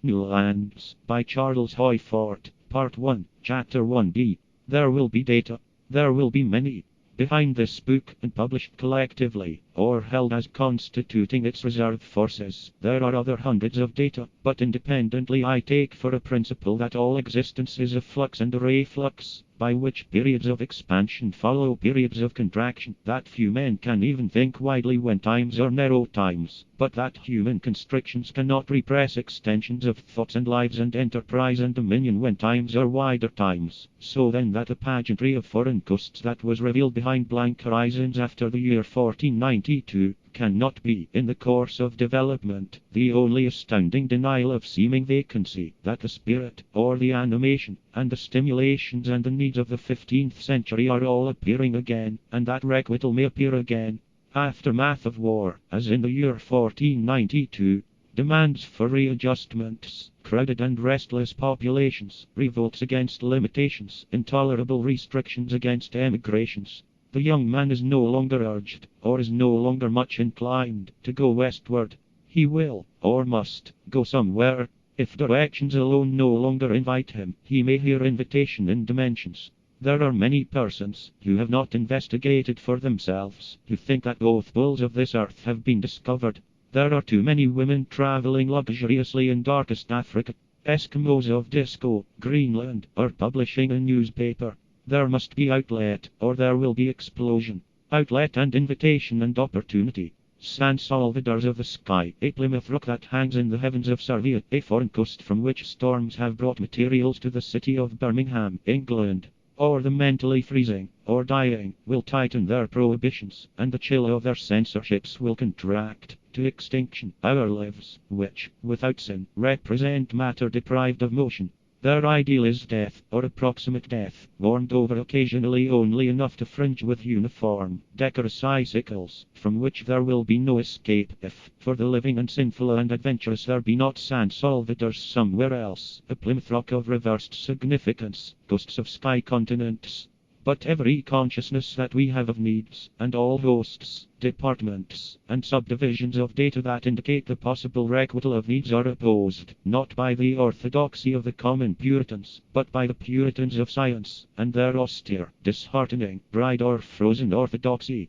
New Lands, by Charles Hoyfort, Part 1, Chapter 1b. There will be data. There will be many. Behind this book, and published collectively, or held as constituting its reserve forces, there are other hundreds of data, but independently I take for a principle that all existence is a flux and a reflux, by which periods of expansion follow periods of contraction, that few men can even think widely when times are narrow times, but that human constrictions cannot repress extensions of thoughts and lives and enterprise and dominion when times are wider times. So then that the pageantry of foreign coasts that was revealed behind blank horizons after the year 1492 cannot be, in the course of development, the only astounding denial of seeming vacancy, that the spirit, or the animation, and the stimulations and the needs of the 15th century are all appearing again, and that requital may appear again. Aftermath of war, as in the year 1492, demands for readjustments, crowded and restless populations, revolts against limitations, intolerable restrictions against emigrations. The young man is no longer urged, or is no longer much inclined, to go westward. He will, or must, go somewhere. If directions alone no longer invite him, he may hear invitation in dimensions. There are many persons who have not investigated for themselves, who think that both poles of this earth have been discovered. There are too many women traveling luxuriously in darkest Africa. Eskimos of Disco, Greenland, are publishing a newspaper. There must be outlet, or there will be explosion. Outlet and invitation and opportunity. San Salvador's of the sky, a Plymouth Rock that hangs in the heavens of Serbia, a foreign coast from which storms have brought materials to the city of Birmingham, England. Or the mentally freezing, or dying, will tighten their prohibitions, and the chill of their censorships will contract to extinction. Our lives, which, without sin, represent matter deprived of motion. Their ideal is death, or approximate death, warmed over occasionally only enough to fringe with uniform, decorous icicles, from which there will be no escape if, for the living and sinful and adventurous, there be not San Salvador somewhere else, a Plymouth Rock of reversed significance, ghosts of sky continents. But every consciousness that we have of needs, and all hosts, departments, and subdivisions of data that indicate the possible requital of needs are opposed, not by the orthodoxy of the common Puritans, but by the Puritans of science, and their austere, disheartening, dried or frozen orthodoxy.